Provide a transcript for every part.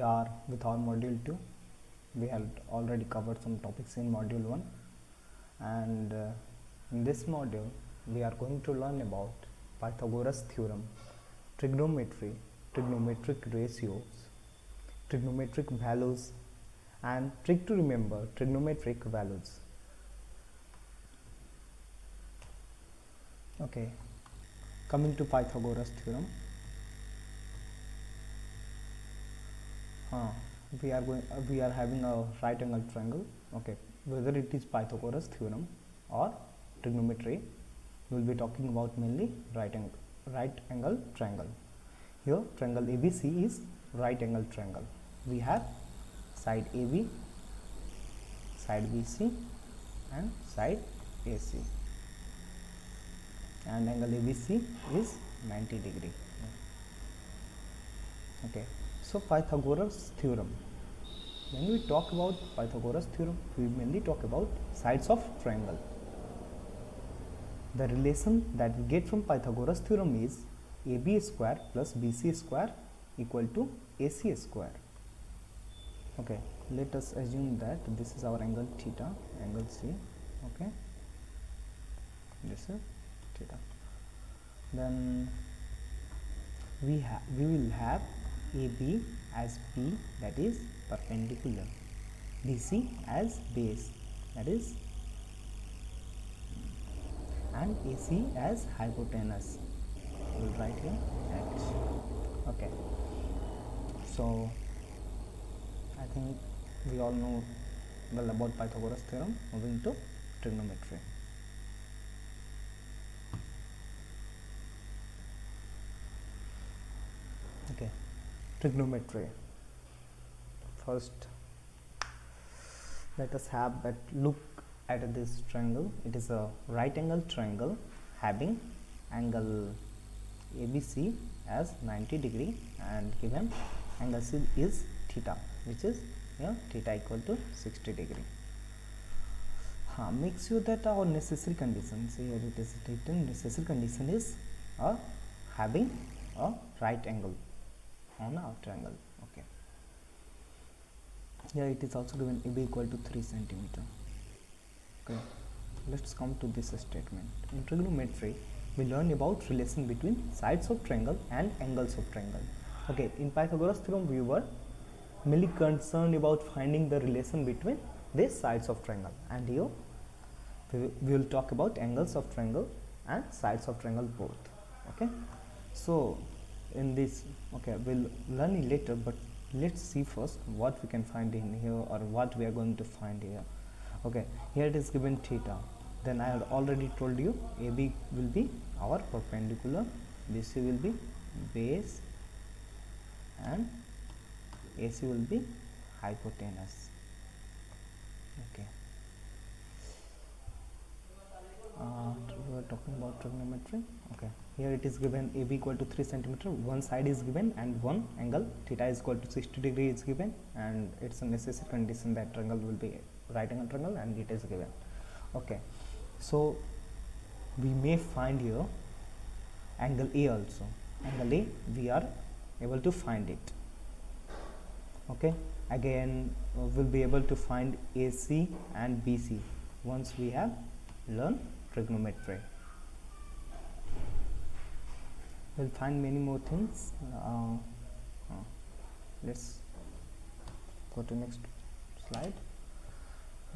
are with our module 2. We had already covered some topics in module 1, and in this module we are going to learn about Pythagoras theorem, trigonometry, trigonometric ratios, trigonometric values, and trick to remember trigonometric values. Okay, coming to Pythagoras theorem, we are having a right angle triangle. Okay, whether it is Pythagoras theorem or trigonometry, we will be talking about mainly right angle triangle. Here triangle ABC is right angle triangle. We have side AB, side BC, and side AC, and angle ABC is 90 degree. Okay, so Pythagoras theorem, when we talk about Pythagoras theorem, we mainly talk about sides of triangle. The relation that we get from Pythagoras theorem is AB square plus BC square equal to AC square. Okay, let us assume that this is our angle theta, angle C. Okay, this is theta. Then we will have AB as P, that is perpendicular, BC as base, that is, and AC as hypotenuse. We will write here H. Okay, so I think we all know well about Pythagoras theorem. Moving to trigonometry. Okay, trigonometry. First, let us have a look at this triangle. It is a right angle triangle having angle ABC as 90 degree and given angle C is theta, which is here theta equal to 60 degree. Make sure that our necessary conditions, here it is written, necessary condition is having a right angle on our triangle. Okay, here it is also given AB equal to 3 centimeter. Okay, let's come to this statement. In trigonometry, we learn about relation between sides of triangle and angles of triangle. Okay, in Pythagoras theorem, we were mainly concerned about finding the relation between the sides of triangle, and here we will talk about angles of triangle and sides of triangle both. Okay, so in this, okay, we'll learn it later, but let's see first what we can find in here, or what we are going to find here. Okay, here it is given theta. Then I had already told you AB will be our perpendicular, BC will be base, and AC will be hypotenuse. Okay, we are talking about trigonometry. Okay, here it is given AB equal to 3 centimeter, one side is given, and one angle theta is equal to 60 degree is given, and it's a necessary condition that triangle will be right angle triangle, and it is given. Okay, so we may find here angle A also. Angle A, we are able to find it. Okay, again we'll be able to find AC and BC once we have learned trigonometry. We'll find many more things. Let's go to next slide.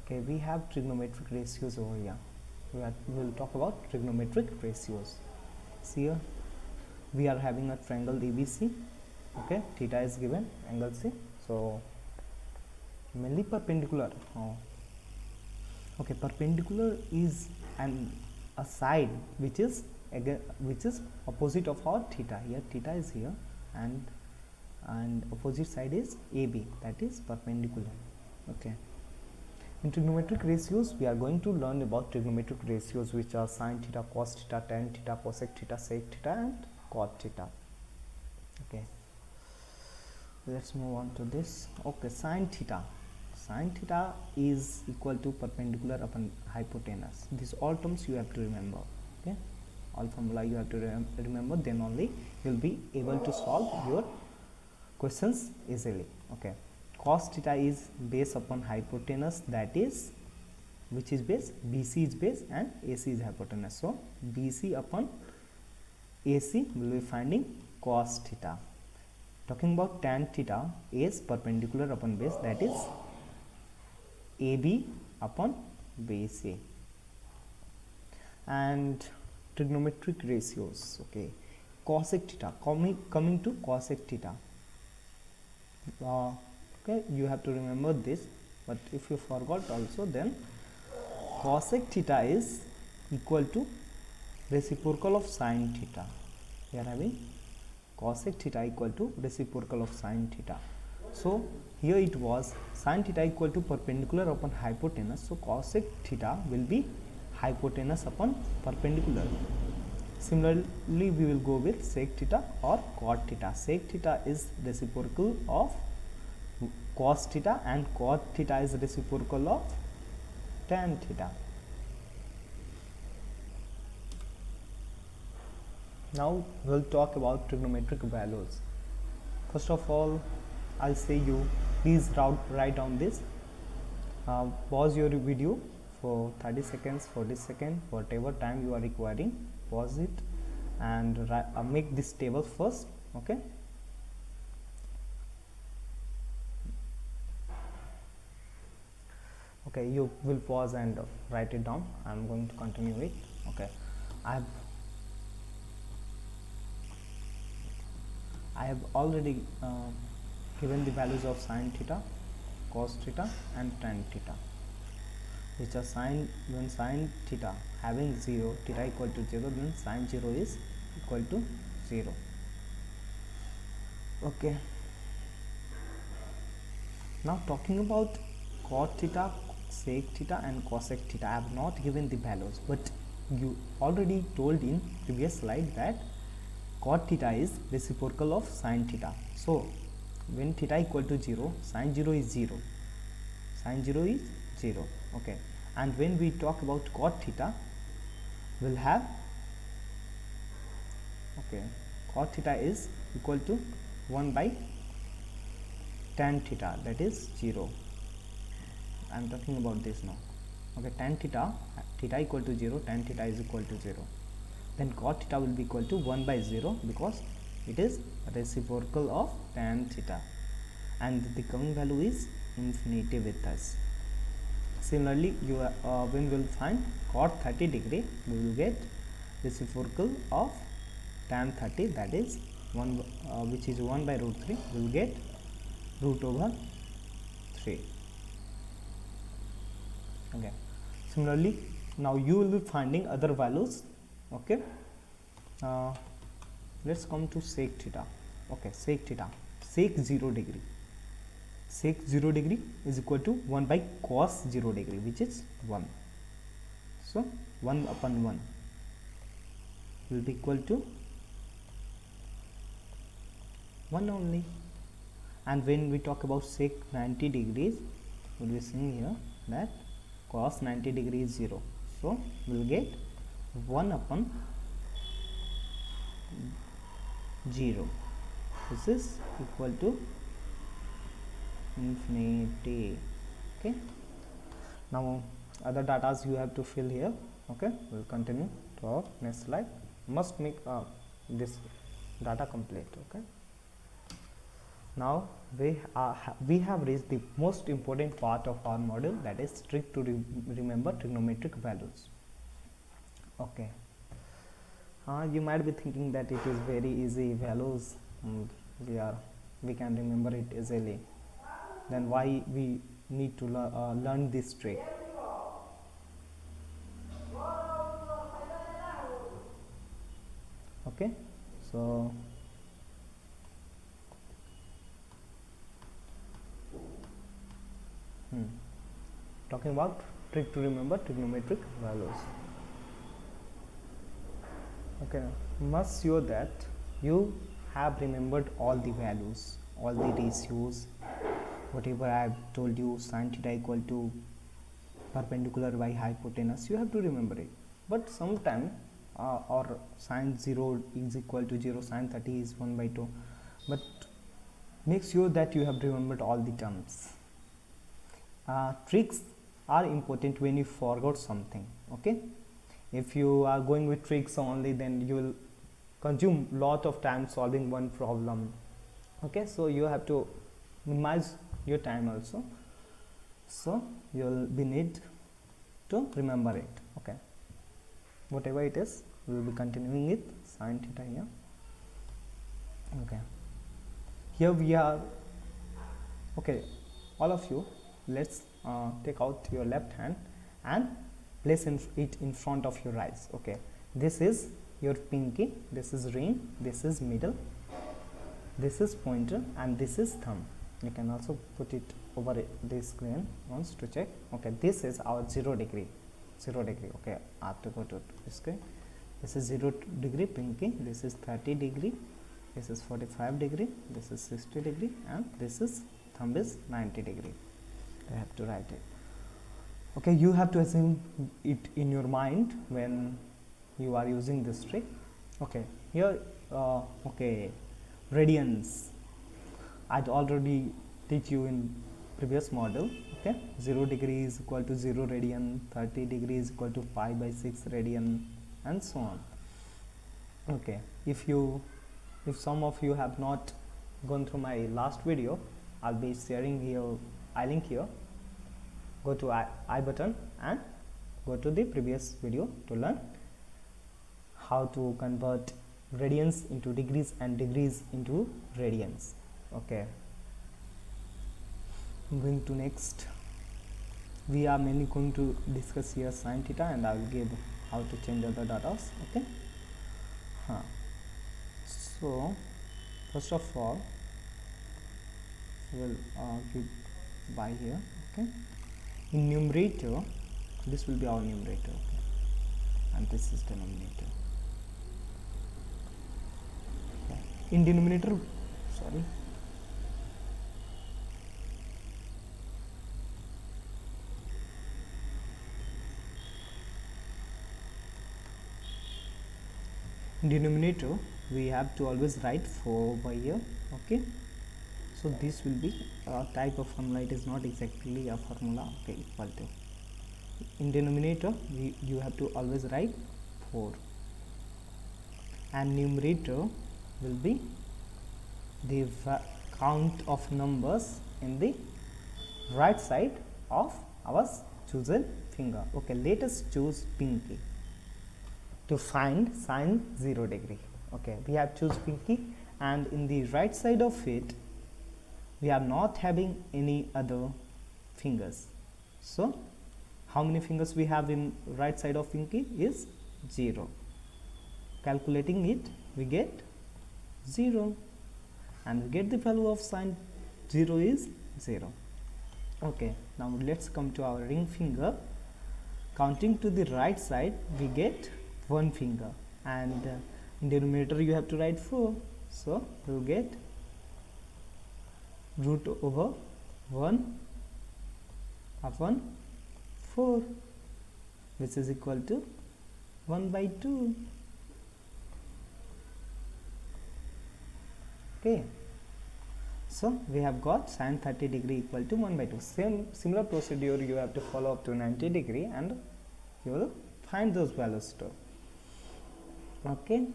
Okay, we have trigonometric ratios over here. We will talk about trigonometric ratios. See here, we are having a triangle ABC. Okay, theta is given, angle C. So mainly perpendicular. Okay, perpendicular is a side which is opposite of our theta. Here theta is here, and opposite side is AB, that is perpendicular. Okay, in trigonometric ratios, we are going to learn about trigonometric ratios, which are sine theta, cos theta, tan theta, cosec theta, sec theta, and cot theta. Okay, let's move on to this. Okay, sine theta is equal to perpendicular upon hypotenuse. These all terms you have to remember. Okay, all formula you have to remember, then only you will be able to solve your questions easily. Okay, cos theta is based upon hypotenuse, that is, which is base? BC is base and AC is hypotenuse. So BC upon AC will be finding cos theta. Talking about tan theta is perpendicular upon base, that is AB upon base A. And trigonometric ratios. Okay, cosec theta, coming to cosec theta. Okay, you have to remember this, but if you forgot also, then cosec theta is equal to reciprocal of sin theta. We are having cosec theta equal to reciprocal of sin theta. So here it was sin theta equal to perpendicular upon hypotenuse, so cosec theta will be hypotenuse upon perpendicular. Similarly, we will go with sec theta or cot theta. Sec theta is reciprocal of cos theta and cot theta is reciprocal of tan theta. Now we'll talk about trigonometric values. First of all, I'll say you please write down this. Pause your video for 30 seconds, 40 seconds, whatever time you are requiring. Pause it and make this table first. Okay. Okay, you will pause and write it down. I'm going to continue it. Okay, I have already given the values of sin theta, cos theta and tan theta, which are when sin theta having 0, theta equal to 0, then sin 0 is equal to 0. Okay, now talking about cot theta, sec theta and cosec theta, I have not given the values, but you already told in previous slide that cot theta is reciprocal of sin theta. So when theta equal to 0, sin 0 is 0, sin 0 is 0. Okay, and when we talk about cot theta, we'll have, okay, cot theta is equal to 1 by tan theta, that is 0. I'm talking about this now. Okay, tan theta, theta equal to 0, tan theta is equal to 0. Then cot theta will be equal to 1 by 0 because it is reciprocal of tan theta, and the coming value is infinity with us. Similarly, when we will find cot 30 degree, we will get reciprocal of tan 30, that is 1, which is 1 by root 3. We will get root over 3. Okay, similarly, now you will be finding other values. Okay, let's come to sec theta. Okay, sec theta, sec 0 degree, sec 0 degree is equal to 1 by cos 0 degree, which is 1. So 1 upon 1 will be equal to 1 only. And when we talk about sec 90 degrees, we will be seeing here that cos 90 degree is 0, so we will get 1 upon 0. This is equal to infinity. Okay, now other datas you have to fill here. Okay, we'll continue to our next slide. Must make this data complete. Okay, now we have reached the most important part of our module, that is trick to remember trigonometric values. Okay, you might be thinking that it is very easy values, we can remember it easily, then why we need to learn this trick? Okay, so talking about trick to remember trigonometric values. Okay, must sure that you have remembered all the values, all the ratios, whatever I have told you, sin theta equal to perpendicular by hypotenuse, you have to remember it. But sometime or sin 0 is equal to 0, sin 30 is 1 by 2, but make sure that you have remembered all the terms. Tricks are important when you forgot something. Okay, if you are going with tricks only, then you will consume lot of time solving one problem. Okay, so you have to minimize your time also, so you will be need to remember it. Okay, whatever it is, we will be continuing with sin theta here. Okay, here we are. Okay, all of you, let's take out your left hand and place it in front of your eyes. Okay, this is your pinky, this is ring, this is middle, this is pointer, and this is thumb. You can also put it over the screen once to check. Okay, this is our 0 degree. Okay, I have to go to the screen. This is 0 degree pinky, this is 30 degree, this is 45 degree, this is 60 degree, and this is thumb is 90 degree. I have to write it. Okay, you have to assume it in your mind when you are using this trick. Okay, here okay, radians, I'd already teach you in previous model. Okay, 0 degree is equal to 0 radian, 30 degree is equal to pi by 6 radian, and so on. Okay, if some of you have not gone through my last video, I'll be sharing here I link here. Go to I button and go to the previous video to learn how to convert radians into degrees and degrees into radians. Okay, going to next, we are mainly going to discuss here sin theta, and I will give how to change other datas. Okay, so first of all, we'll give by here. Okay, in numerator, this will be our numerator. Okay, and this is denominator. Okay. In denominator, sorry, in denominator we have to always write 4 by here. Okay, so this will be a type of formula, it is not exactly a formula. Okay, equal to, in denominator you have to always write 4, and numerator will be the count of numbers in the right side of our chosen finger. Okay, let us choose pinky to find sin 0 degree. Okay, we have choose pinky, and in the right side of it we are not having any other fingers. So how many fingers we have in right side of pinky is 0. Calculating it, we get 0, and we get the value of sin 0 is 0. Okay, now let's come to our ring finger. Counting to the right side, we get 1 finger, and in denominator you have to write 4, so you will get root over 1 upon 4, which is equal to 1 by 2. Okay, so we have got sin 30 degree equal to 1 by 2. Similar procedure you have to follow up to 90 degree, and you will find those values too. Okay,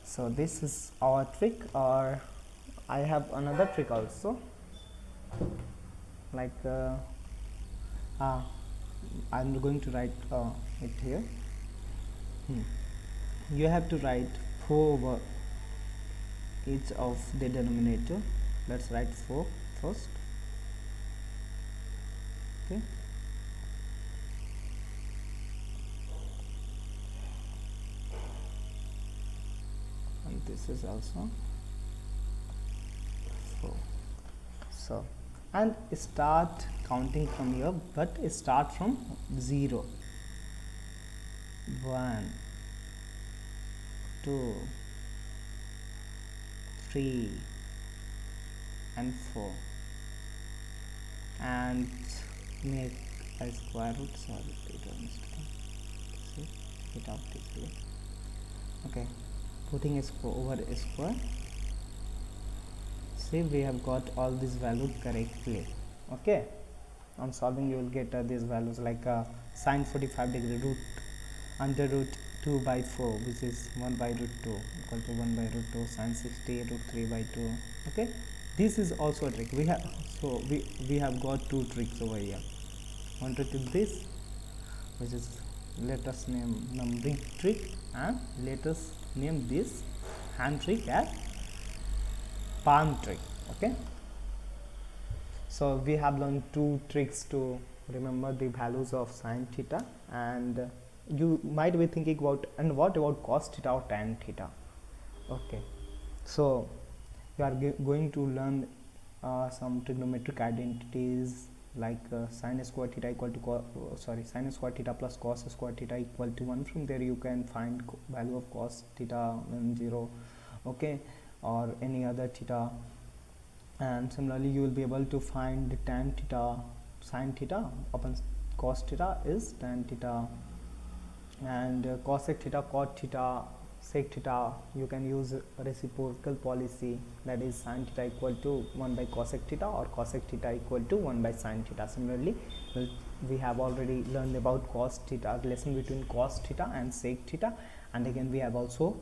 so this is our trick, or I have another trick also, like I'm going to write it here. You have to write 4 over each of the denominator. Let's write 4 first. Okay, and this is also 4. So, and start counting from here, but start from 0. 1, 2, 3 and 4, and make a square root. Sorry, see, it out this way. Okay, putting a square over a square, see we have got all these values correctly. Okay, on solving you will get these values like sine 45 degree root under root 2 by 4, which is 1 by root 2 equal to 1 by root 2, sine 60 root 3 by 2. Okay, this is also a trick we have. So we have got two tricks over here. One trick is this, which is, let us name numbering trick, and let us name this hand trick as palm trick. Okay, so we have learned two tricks to remember the values of sine theta, and you might be thinking about, and what about cos theta or tan theta? Okay, so we are going to learn some trigonometric identities like sine square theta equal to sine square theta plus cos square theta equal to 1. From there you can find value of cos theta 0, okay, or any other theta. And similarly you will be able to find tan theta, sine theta upon cos theta is tan theta, and cosec theta, cot theta, sec theta, you can use reciprocal policy, that is sine theta equal to 1 by cosec theta or cosec theta equal to 1 by sine theta. Similarly, we have already learned about cos theta, relation between cos theta and sec theta, and again we have also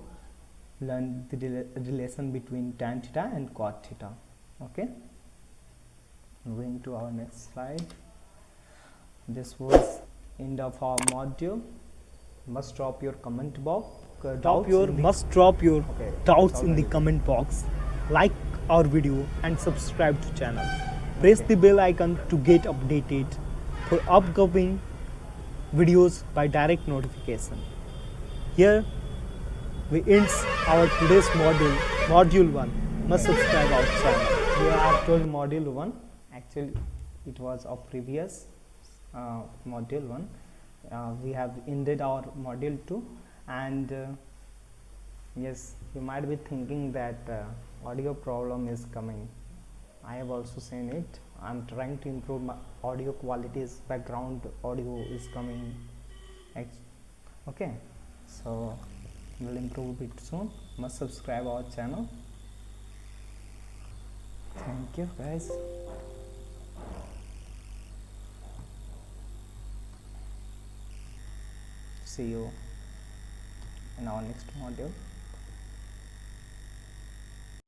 learned the relation between tan theta and cot theta. Okay, going to our next slide. This was end of our module. Must drop your comment box. Drop your doubts in the comment box. Like our video and subscribe to channel. Press the bell icon to get updated for upcoming videos by direct notification. Here we end our today's module 1. Must subscribe our channel. We are told module 1. Actually, it was our previous module 1. We have ended our module 2, and yes, you might be thinking that audio problem is coming. I have also seen it. I am trying to improve my audio qualities. Background audio is coming. Okay, so we'll improve it soon. Must subscribe our channel. Thank you guys. See you in our next module.